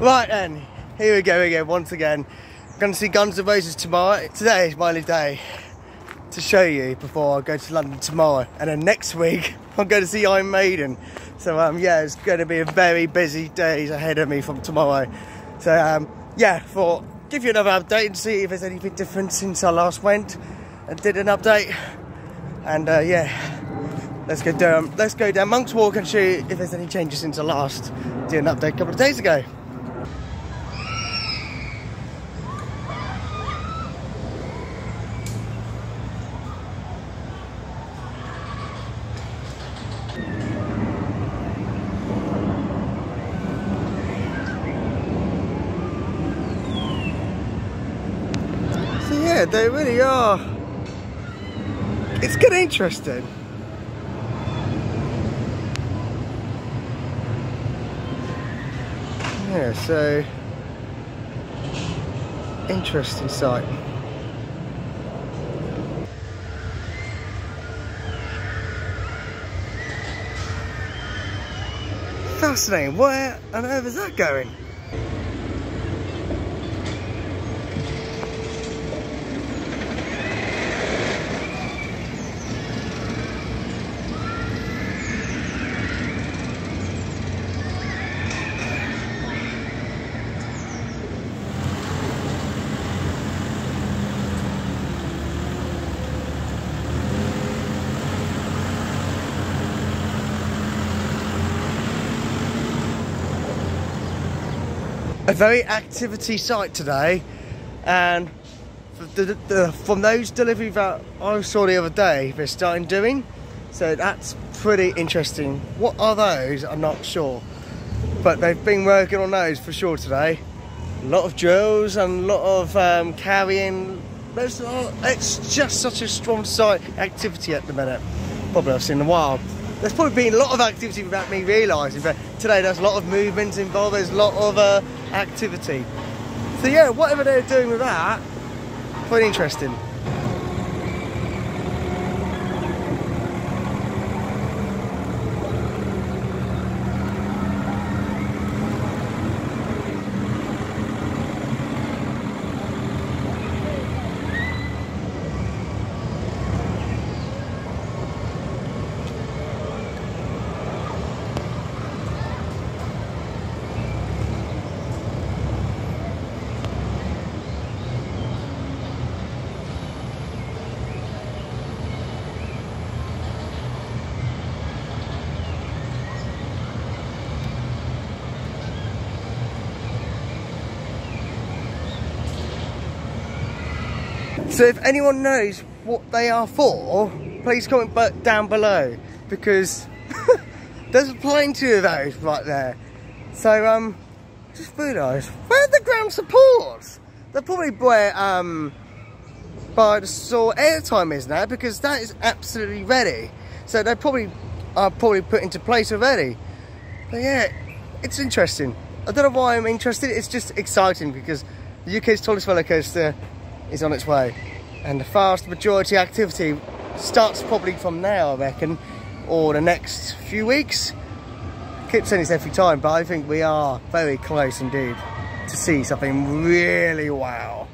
Right then, here we go again, once again. I'm going to see Guns N' Roses tomorrow. Today is my only day to show you before I go to London tomorrow. And then next week, I'm going to see Iron Maiden. So yeah, it's going to be a very busy days ahead of me from tomorrow. So yeah, thought give you another update and see if there's anything different since I last went and did an update. And yeah, let's go down Monk's Walk and see if there's any changes since I last did an update a couple of days ago. So yeah, they really are. It's getting interesting. Yeah, so interesting sight. Fascinating. Where on earth is that going? A very activity site today, and from those deliveries that I saw the other day, they're starting doing, so that's pretty interesting. What are those? I'm not sure, but they've been working on those for sure today. A lot of drills and a lot of carrying. It's just such a strong site activity at the minute. Probably I've seen in a while. There's probably been a lot of activity without me realising, but today there's a lot of movements involved, there's a lot of activity. So yeah, whatever they're doing with that, quite interesting. So if anyone knows what they are for, please comment down below, because there's plenty of those right there. So just realised, where are the ground supports? They're probably where by the store airtime is now, because that is absolutely ready. So they probably are put into place already. But yeah, it's interesting. I don't know why I'm interested, it's just exciting because the UK's tallest roller coaster is on its way, and the vast majority activity starts probably from now, I reckon, or the next few weeks. I keep saying this every time, but I think we are very close indeed to see something really wow.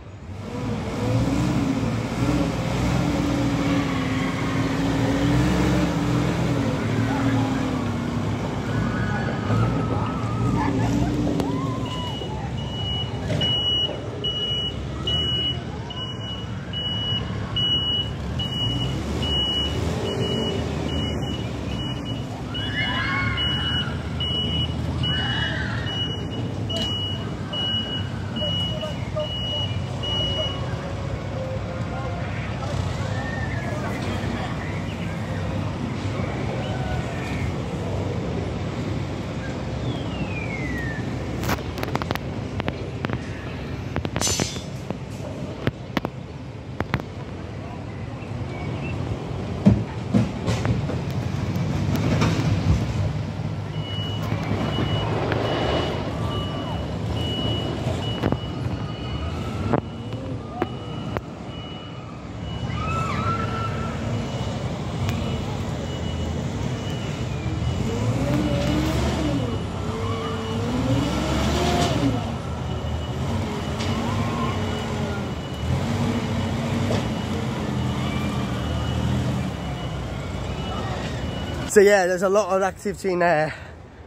So yeah, there's a lot of activity in there,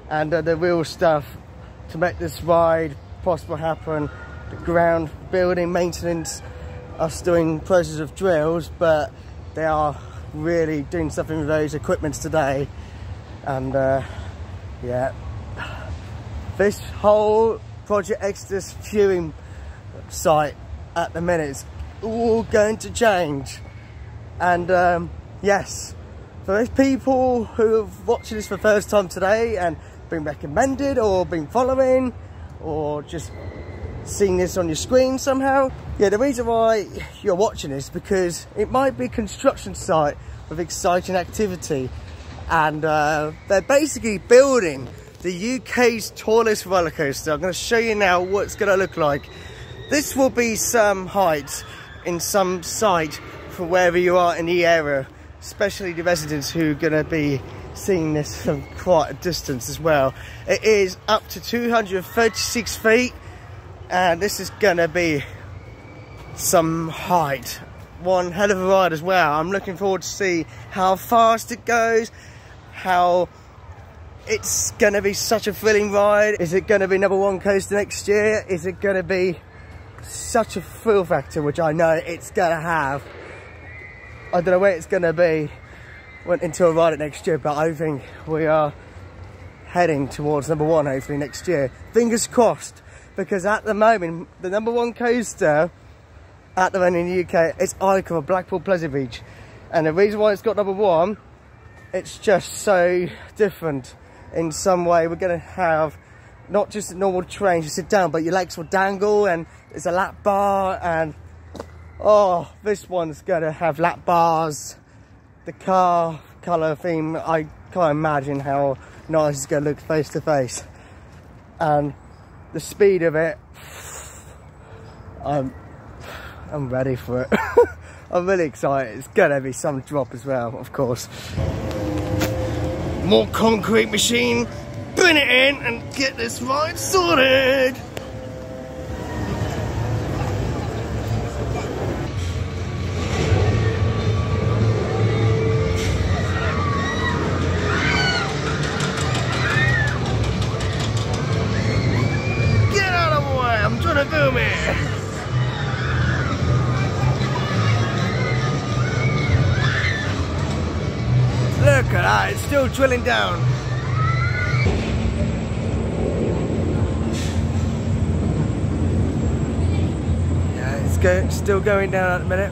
and the real stuff to make this ride possible happen. The ground building maintenance are still in process of drills, but they are really doing something with those equipments today. And yeah, this whole Project Exodus viewing site at the minute is all going to change. And yes, for those people who are watching this for the first time today and been recommended or been following or just seeing this on your screen somehow, yeah, the reason why you're watching this is because it might be a construction site with exciting activity, and they're basically building the UK's tallest roller coaster. I'm going to show you now what it's going to look like. This will be some height in some site for wherever you are in the area, especially the residents who are going to be seeing this from quite a distance as well. It is up to 236 feet, and this is going to be some height. One hell of a ride as well. I'm looking forward to see how fast it goes, how it's going to be such a thrilling ride. Is it going to be #1 coaster next year? Is it going to be such a thrill factor, which I know it's going to have? I don't know where it's going to be until I ride it next year, but I think we are heading towards #1 hopefully next year. Fingers crossed, because at the moment the #1 coaster at the moment in the UK is Icon of Blackpool Pleasure Beach, and the reason why it's got #1, it's just so different in some way. We're going to have not just a normal train to sit down, but your legs will dangle, and there's a lap bar, and oh, this one's going to have lap bars. The car colour theme, I can't imagine how nice it's going to look face to face. And the speed of it, I'm ready for it. I'm really excited. It's going to be some drop as well, of course. More concrete machine, bring it in and get this ride sorted. Get out of the way, I'm trying to film it. Look at that, it's still drilling down. Yeah, it's still going down at the minute.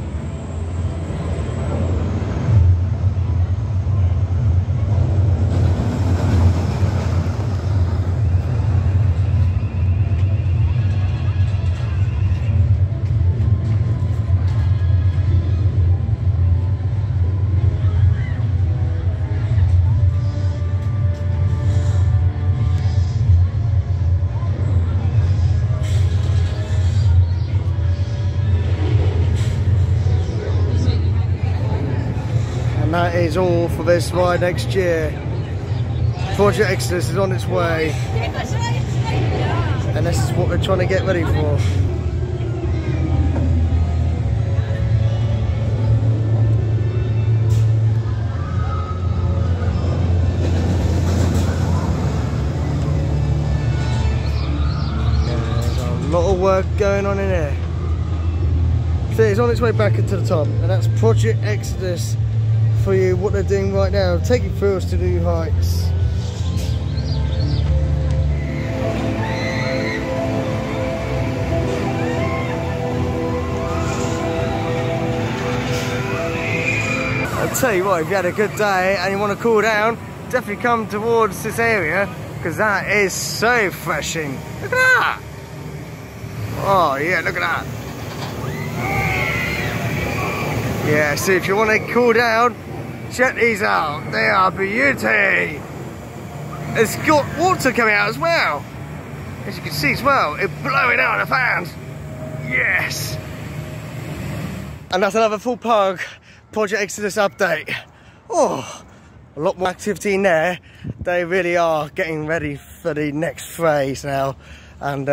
And that is all for this ride next year. Project Exodus is on its way, and this is what we're trying to get ready for. There's a lot of work going on in here. So it's on its way back into the top, and that's Project Exodus for you, what they're doing right now, take you through us to new heights. I'll tell you what, if you had a good day and you want to cool down, definitely come towards this area, because that is so refreshing. Look at that! Oh yeah, look at that! Yeah, so if you want to cool down, check these out. They are beauty. It's got water coming out as well. As you can see as well, it's blowing out the fans. Yes. And that's another full park Project Exodus update. Oh, a lot more activity in there. They really are getting ready for the next phase now. And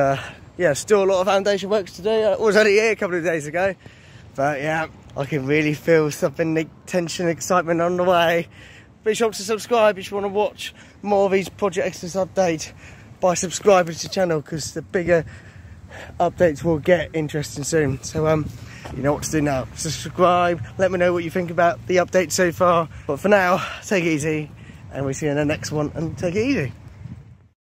yeah, still a lot of foundation work to do. I was only here a couple of days ago. But yeah, I can really feel something, tension, excitement on the way. be sure to subscribe if you want to watch more of these Project Exodus updates by subscribing to the channel, because the bigger updates will get interesting soon. So you know what to do now. Subscribe, let me know what you think about the update so far. But for now, take it easy, and we'll see you in the next one, and take it easy.